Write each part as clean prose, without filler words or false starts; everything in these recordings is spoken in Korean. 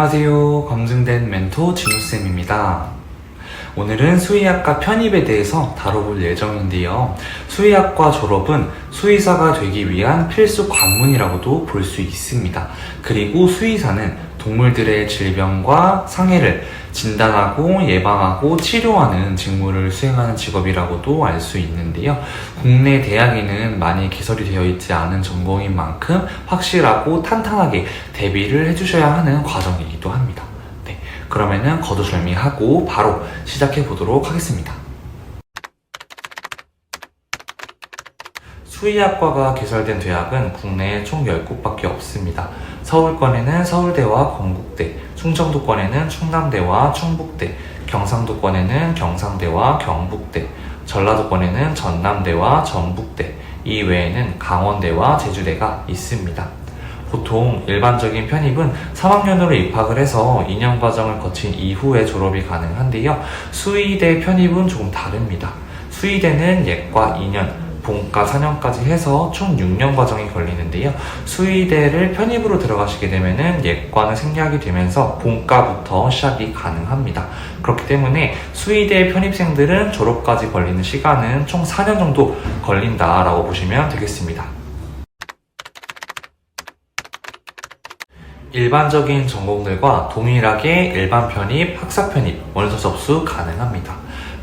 안녕하세요. 검증된 멘토 진우쌤입니다. 오늘은 수의학과 편입에 대해서 다뤄볼 예정인데요. 수의학과 졸업은 수의사가 되기 위한 필수 관문이라고도 볼 수 있습니다. 그리고 수의사는 동물들의 질병과 상해를 진단하고 예방하고 치료하는 직무를 수행하는 직업이라고도 알 수 있는데요. 국내 대학에는 많이 개설이 되어 있지 않은 전공인 만큼 확실하고 탄탄하게 대비를 해주셔야 하는 과정이기도 합니다. 네, 그러면은 거두절미하고 바로 시작해 보도록 하겠습니다. 수의학과가 개설된 대학은 국내에 총 10곳밖에 없습니다. 서울권에는 서울대와 건국대, 충청도권에는 충남대와 충북대, 경상도권에는 경상대와 경북대, 전라도권에는 전남대와 전북대, 이외에는 강원대와 제주대가 있습니다. 보통 일반적인 편입은 3학년으로 입학을 해서 2년 과정을 거친 이후에 졸업이 가능한데요. 수의대 편입은 조금 다릅니다. 수의대는 예과 2년, 본과 4년까지 해서 총 6년 과정이 걸리는데요. 수의대를 편입으로 들어가시게 되면은 예과는 생략이 되면서 본과부터 시작이 가능합니다. 그렇기 때문에 수의대 편입생들은 졸업까지 걸리는 시간은 총 4년 정도 걸린다라고 보시면 되겠습니다. 일반적인 전공들과 동일하게 일반 편입, 학사 편입, 원서 접수 가능합니다.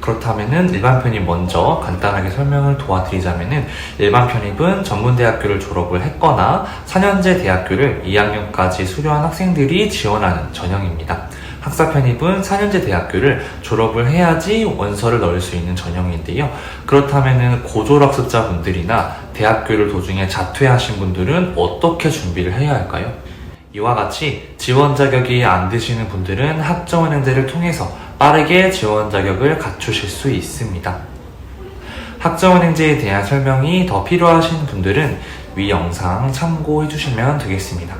그렇다면은 일반 편입 먼저 간단하게 설명을 도와드리자면은 일반 편입은 전문대학교를 졸업을 했거나 4년제 대학교를 2학년까지 수료한 학생들이 지원하는 전형입니다. 학사 편입은 4년제 대학교를 졸업을 해야지 원서를 넣을 수 있는 전형인데요. 그렇다면은 고졸학습자분들이나 대학교를 도중에 자퇴하신 분들은 어떻게 준비를 해야 할까요? 이와 같이 지원 자격이 안 되시는 분들은 학점은행제를 통해서 빠르게 지원 자격을 갖추실 수 있습니다. 학점은행제에 대한 설명이 더 필요하신 분들은 위 영상 참고해 주시면 되겠습니다.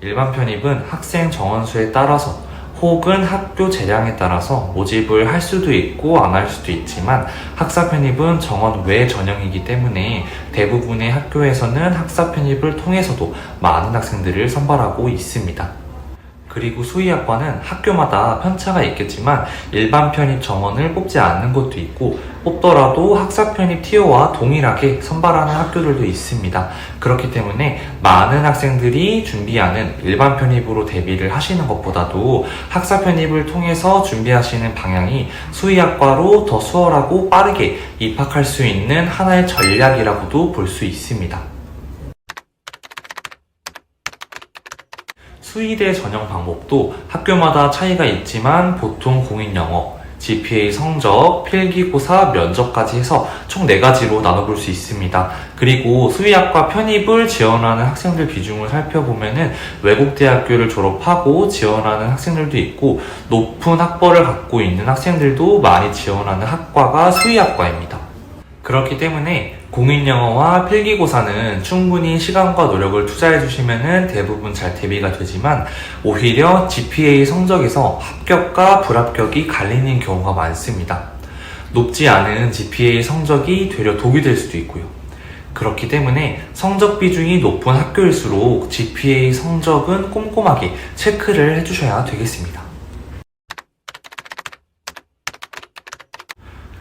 일반 편입은 학생 정원수에 따라서 혹은 학교 재량에 따라서 모집을 할 수도 있고 안 할 수도 있지만 학사 편입은 정원 외 전형이기 때문에 대부분의 학교에서는 학사 편입을 통해서도 많은 학생들을 선발하고 있습니다. 그리고 수의학과는 학교마다 편차가 있겠지만 일반 편입 정원을 뽑지 않는 곳도 있고 뽑더라도 학사 편입 티오와 동일하게 선발하는 학교들도 있습니다. 그렇기 때문에 많은 학생들이 준비하는 일반 편입으로 대비를 하시는 것보다도 학사 편입을 통해서 준비하시는 방향이 수의학과로 더 수월하고 빠르게 입학할 수 있는 하나의 전략이라고도 볼 수 있습니다. 수의대 전형 방법도 학교마다 차이가 있지만 보통 공인영어, GPA 성적, 필기고사, 면접까지 해서 총 4가지로 나눠볼 수 있습니다. 그리고 수의학과 편입을 지원하는 학생들 비중을 살펴보면은 외국 대학교를 졸업하고 지원하는 학생들도 있고 높은 학벌을 갖고 있는 학생들도 많이 지원하는 학과가 수의학과입니다. 그렇기 때문에 공인영어와 필기고사는 충분히 시간과 노력을 투자해 주시면 대부분 잘 대비가 되지만 오히려 GPA 성적에서 합격과 불합격이 갈리는 경우가 많습니다. 높지 않은 GPA 성적이 되려 독이 될 수도 있고요. 그렇기 때문에 성적 비중이 높은 학교일수록 GPA 성적은 꼼꼼하게 체크를 해주셔야 되겠습니다.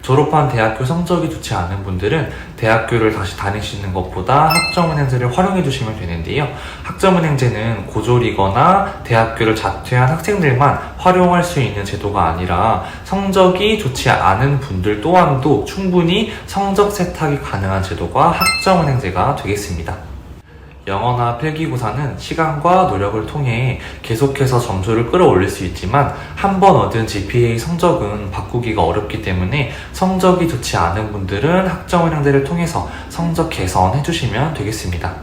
졸업한 대학교 성적이 좋지 않은 분들은 대학교를 다시 다니시는 것보다 학점은행제를 활용해 주시면 되는데요. 학점은행제는 고졸이거나 대학교를 자퇴한 학생들만 활용할 수 있는 제도가 아니라 성적이 좋지 않은 분들 또한도 충분히 성적 세탁이 가능한 제도가 학점은행제가 되겠습니다. 영어나 필기고사는 시간과 노력을 통해 계속해서 점수를 끌어올릴 수 있지만 한 번 얻은 GPA 성적은 바꾸기가 어렵기 때문에 성적이 좋지 않은 분들은 학점은행제를 통해서 성적 개선해 주시면 되겠습니다.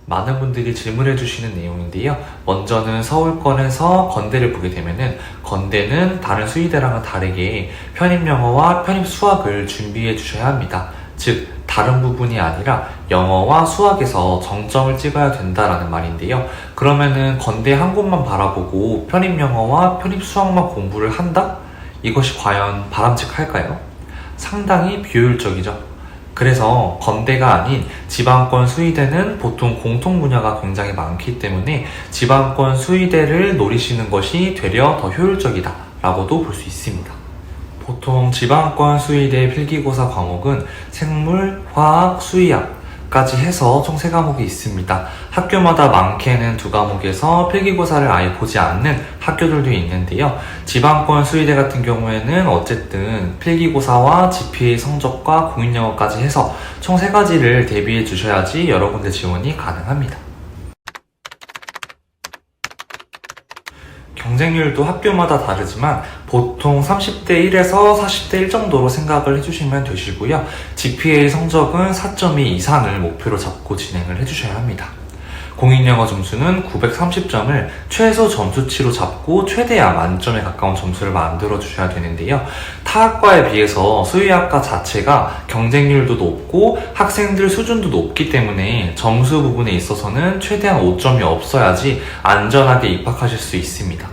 많은 분들이 질문해 주시는 내용인데요. 먼저는 서울권에서 건대를 보게 되면은 건대는 다른 수의대랑은 다르게 편입영어와 편입수학을 준비해 주셔야 합니다. 즉 다른 부분이 아니라 영어와 수학에서 정점을 찍어야 된다라는 말인데요. 그러면은 건대 한 곳만 바라보고 편입영어와 편입수학만 공부를 한다? 이것이 과연 바람직할까요? 상당히 비효율적이죠. 그래서 건대가 아닌 지방권 수의대는 보통 공통 분야가 굉장히 많기 때문에 지방권 수의대를 노리시는 것이 되려 더 효율적이다 라고도 볼 수 있습니다. 보통 지방권 수의대 필기고사 과목은 생물, 화학, 수의학까지 해서 총 3과목이 있습니다. 학교마다 많게는 2과목에서 필기고사를 아예 보지 않는 학교들도 있는데요. 지방권 수의대 같은 경우에는 어쨌든 필기고사와 GPA 성적과 공인영어까지 해서 총 3가지를 대비해 주셔야지 여러 군데 지원이 가능합니다. 경쟁률도 학교마다 다르지만 보통 30대 1에서 40대 1 정도로 생각을 해주시면 되시고요. GPA 성적은 4.2 이상을 목표로 잡고 진행을 해주셔야 합니다. 공인영어 점수는 930점을 최소 점수치로 잡고 최대한 만점에 가까운 점수를 만들어 주셔야 되는데요. 타 학과에 비해서 수의학과 자체가 경쟁률도 높고 학생들 수준도 높기 때문에 점수 부분에 있어서는 최대한 5점이 없어야지 안전하게 입학하실 수 있습니다.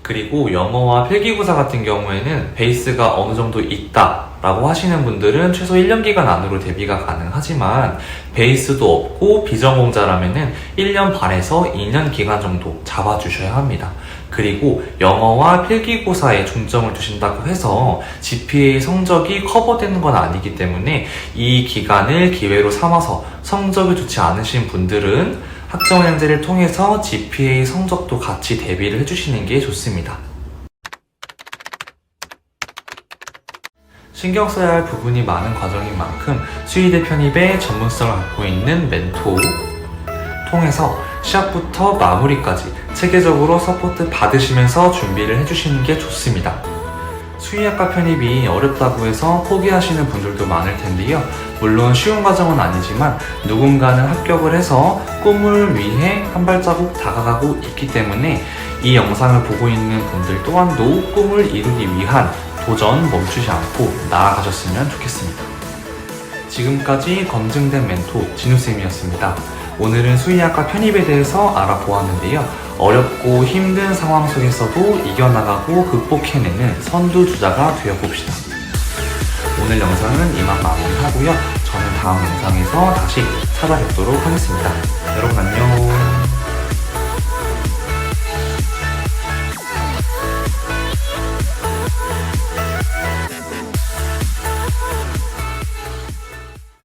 그리고 영어와 필기고사 같은 경우에는 베이스가 어느 정도 있다 라고 하시는 분들은 최소 1년 기간 안으로 대비가 가능하지만 베이스도 없고 비전공자라면은 1년 반에서 2년 기간 정도 잡아주셔야 합니다. 그리고 영어와 필기고사에 중점을 두신다고 해서 GPA 성적이 커버되는 건 아니기 때문에 이 기간을 기회로 삼아서 성적이 좋지 않으신 분들은 학점은행제를 통해서 GPA 성적도 같이 대비를 해주시는 게 좋습니다. 신경 써야 할 부분이 많은 과정인 만큼 수의대 편입에 전문성을 갖고 있는 멘토 통해서 시작부터 마무리까지 체계적으로 서포트 받으시면서 준비를 해주시는 게 좋습니다. 수의학과 편입이 어렵다고 해서 포기하시는 분들도 많을 텐데요. 물론 쉬운 과정은 아니지만 누군가는 합격을 해서 꿈을 위해 한 발자국 다가가고 있기 때문에 이 영상을 보고 있는 분들 또한도 꿈을 이루기 위한 도전 멈추지 않고 나아가셨으면 좋겠습니다. 지금까지 검증된 멘토 진우쌤이었습니다. 오늘은 수의학과 편입에 대해서 알아보았는데요. 어렵고 힘든 상황 속에서도 이겨나가고 극복해내는 선두주자가 되어봅시다. 오늘 영상은 이만 마무리하고요. 저는 다음 영상에서 다시 찾아뵙도록 하겠습니다. 여러분 안녕.